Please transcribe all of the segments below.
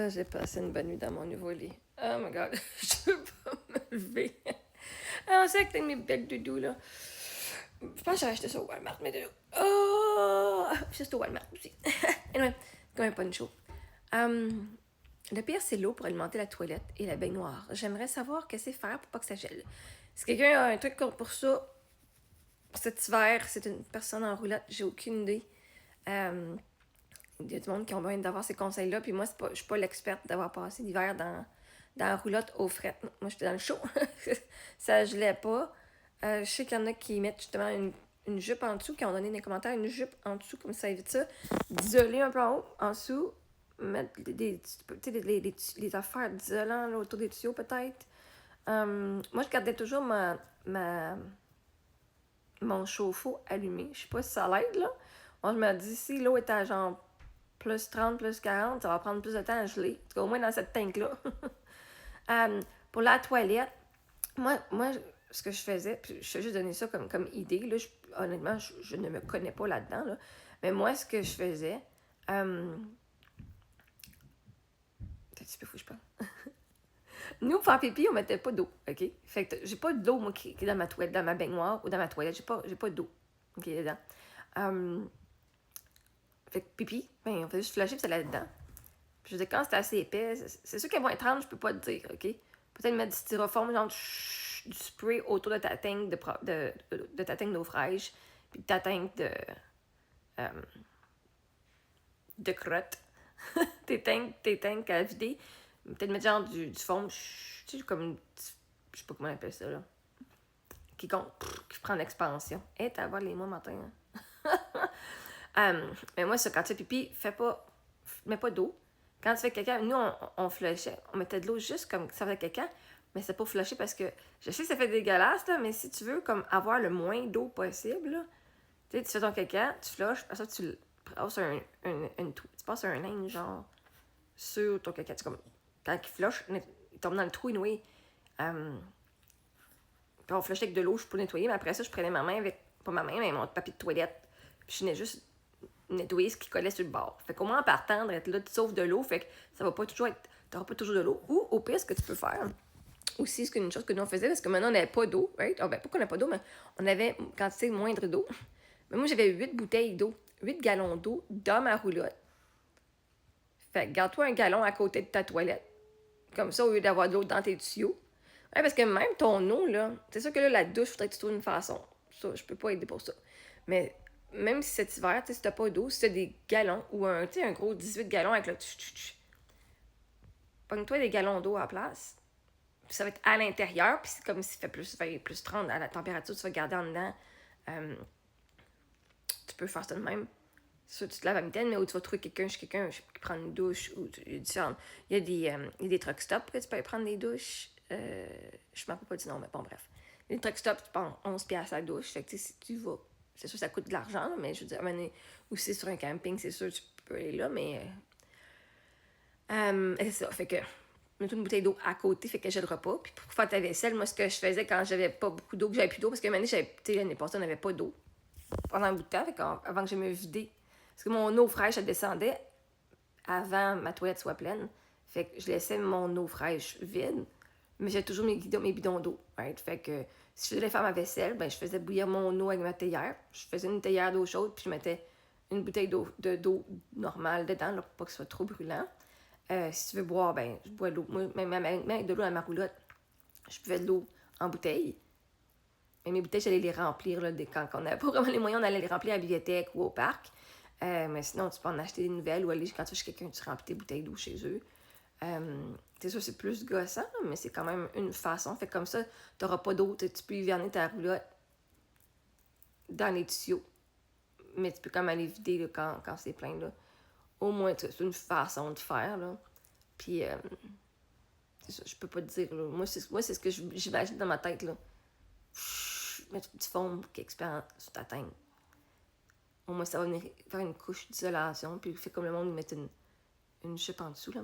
J'ai passé une bonne nuit dans mon nouveau lit. Oh my god, je peux pas me lever. Ah, c'est avec mes becs doudou, là. Je pense que j'ai acheté ça au Walmart, mais de... Oh! J'ai acheté au Walmart aussi. Anyway, quand même pas une show. Le pire, c'est l'eau pour alimenter la toilette et la baignoire. J'aimerais savoir qu'est-ce que c'est faire pour pas que ça gèle. Si quelqu'un a un truc pour ça, pour cet hiver, c'est une personne en roulotte, j'ai aucune idée. Il y a du monde qui ont besoin d'avoir ces conseils-là. Puis moi, je suis pas l'experte d'avoir passé l'hiver dans la roulotte au fret. Moi, j'étais dans le chaud. Ça gelait pas. Je sais qu'il y en a qui mettent justement une jupe en dessous, qui ont donné des commentaires, une jupe en dessous, comme ça évite ça. D'isoler un peu en haut, en dessous. Mettre les affaires d'isolant autour des tuyaux, peut-être. Moi, je gardais toujours mon chauffe-eau allumé. Je sais pas si ça l'aide, là. Moi, je me dis, si l'eau est à genre plus 30, plus 40, ça va prendre plus de temps à geler. En tout cas, au moins dans cette tank-là. Pour la toilette, moi, ce que je faisais, puis je vais juste donner ça comme idée, là, honnêtement, je ne me connais pas là-dedans, là, mais moi, ce que je faisais, un petit peu fou, je pense. Nous, pour faire pipi, on mettait pas d'eau, OK? Fait que j'ai pas d'eau, moi, qui est dans ma toilette, dans ma baignoire ou dans ma toilette. J'ai pas d'eau, OK, dedans. Fait que pipi, ben, on faisait juste flusher, puis c'est là-dedans. Puis je veux dire, quand c'est assez épais, c'est sûr qu'elles vont être 30, je peux pas te dire, OK? Peut-être mettre du styrofoam, genre du spray autour de ta tank de ta tank d'eau fraîche, puis de ta tank de crotte. tes tanks à vider. Peut-être mettre genre du foam, tu sais, comme, je sais pas comment on appelle ça, là. Qui prend l'expansion. Et t'as voir les mois matin, mais moi, ça, quand tu fais pipi, mets pas d'eau. Quand tu fais caca, nous, on flushait. On mettait de l'eau juste comme ça fait caca, mais c'est pour flusher parce que je sais que ça fait dégueulasse, là, mais si tu veux comme avoir le moins d'eau possible, là, tu fais ton caca, tu flushes, après ça, tu passes tu passes un linge, genre, sur ton caca. Comme, quand il flush, il tombe dans le trou, anyway. Puis on flushait avec de l'eau, je peux nettoyer, mais après ça, je prenais ma main avec, pas ma main, mais mon papier de toilette, puis je venais juste nettoyer ce qui collait sur le bord. Fait qu'au moins en partant d'être là, tu sauves de l'eau, fait que ça va pas toujours être. T'auras pas toujours de l'eau. Ou au pire, ce que tu peux faire, aussi, c'est une chose que nous on faisait, parce que maintenant on n'avait pas d'eau, right? Oh, ben, pas qu'on n'a pas d'eau, mais on avait une quantité moindre d'eau. Mais moi, j'avais 8 bouteilles d'eau, 8 gallons d'eau dans ma roulotte. Fait que garde-toi un gallon à côté de ta toilette. Comme ça, au lieu d'avoir de l'eau dans tes tuyaux. Ouais, parce que même ton eau, là, c'est sûr que là, la douche, faudrait que tu trouves une façon. Ça, je peux pas aider pour ça. Mais même si cet hiver, si t'as pas d'eau, si t'as des gallons ou un gros 18 gallons avec le pogne-toi des gallons d'eau à la place. Puis ça va être à l'intérieur, puis c'est comme s'il fait plus 20, plus 30 à la température, tu vas garder en dedans. Tu peux faire ça de même. Soit tu te laves à mitaine, mais où tu vas trouver quelqu'un qui prend une douche. Ou il y a des truck stops que tu peux aller prendre des douches. Je ne m'en rappelle pas du nom, mais bon, bref. Les truck stops, tu payes 11$ à la douche. Fait que si tu vas, c'est sûr ça coûte de l'argent, mais je veux dire, ou si c'est sur un camping, c'est sûr tu peux aller là, mais. C'est ça. Fait que. Mets-toi une bouteille d'eau à côté, fait que je le repas. Puis pour faire ta vaisselle, moi, ce que je faisais quand j'avais pas beaucoup d'eau, que j'avais plus d'eau, parce que l'année passée, on n'avait pas d'eau pendant un bout de temps, fait avant que je me vidais. Parce que mon eau fraîche, elle descendait avant ma toilette soit pleine. Fait que je laissais mon eau fraîche vide, mais j'ai toujours mes bidons d'eau. Right? Fait que si je voulais faire ma vaisselle, ben, je faisais bouillir mon eau avec ma théière. Je faisais une théière d'eau chaude, puis je mettais une bouteille d'eau normale dedans, là, pour pas que ce soit trop brûlant. Si tu veux boire, ben, je bois de l'eau. Moi, même avec de l'eau à ma roulotte, je buvais de l'eau en bouteille. Mais mes bouteilles, j'allais les remplir là, quand on n'avait pas vraiment les moyens, on allait les remplir à la bibliothèque ou au parc. Mais sinon, tu peux en acheter des nouvelles ou aller quand tu vas chez quelqu'un, tu remplis tes bouteilles d'eau chez eux. C'est sûr, c'est plus gossant, mais c'est quand même une façon. Fait comme ça, tu n'auras pas d'eau. Tu peux hiverner ta roulotte dans les tuyaux. Mais tu peux quand même aller vider là, quand c'est plein. Là. Au moins, c'est une façon de faire. Là. Puis, c'est ça, je peux pas te dire. Là. Moi, c'est ce que j'imagine dans ma tête. Là. Mettre du foam qui expérimente sur ta tête. Au moins, ça va venir faire une couche d'isolation. Puis, fait comme le monde, mettre une chupe en dessous. Là.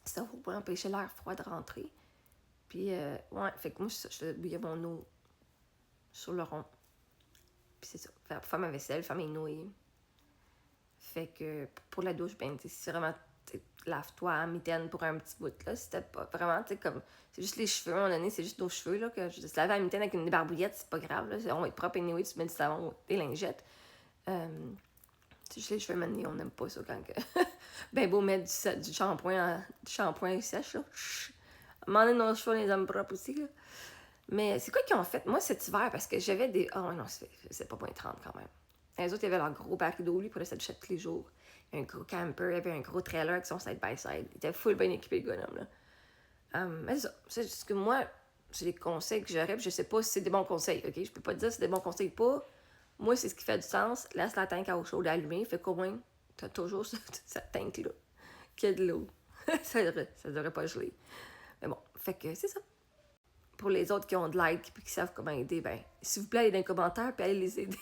Ça va pour empêcher l'air froid de rentrer. Puis, ouais, fait que moi, je fais bouillir mon eau sur le rond. Puis, c'est ça. Pour faire ma vaisselle, faire mes nouilles. Fait que pour la douche, ben, c'est vraiment lave-toi à mitaine pour un petit bout, là. C'était pas vraiment, tu sais, comme... C'est juste les cheveux, à un moment donné, c'est juste nos cheveux, là, que je se laver à mitaine avec une débarbouillette, c'est pas grave, là. On va être propre anyway, tu mets du savon, des lingettes. C'est juste les cheveux, maintenant, on n'aime pas ça quand que... ben beau mettre du shampoing sèche, là. À un moment donné, nos cheveux, on les aime propres aussi, là. Mais c'est quoi qu'ils ont fait, moi, cet hiver, parce que j'avais des... Oh non, c'est pas moins 30 quand même. Les autres, il y avait leur gros baril d'eau, lui, pour laisser du tous les jours. Il y avait un gros camper, il y avait un gros trailer avec son side-by-side. Il était full bien équipé, le bonhomme, là. Mais c'est ça. C'est juste que moi, c'est des conseils que j'aurais, puis je sais pas si c'est des bons conseils, OK? Je peux pas te dire si c'est des bons conseils ou pas. Moi, c'est ce qui fait du sens. Laisse la tank à eau chaude allumée, fait qu'au moins, t'as toujours cette tank-là, qui a de l'eau. ça devrait pas geler. Mais bon, fait que c'est ça. Pour les autres qui ont de l'aide et qui savent comment aider, ben, s'il vous plaît, allez dans les commentaires puis allez les aider.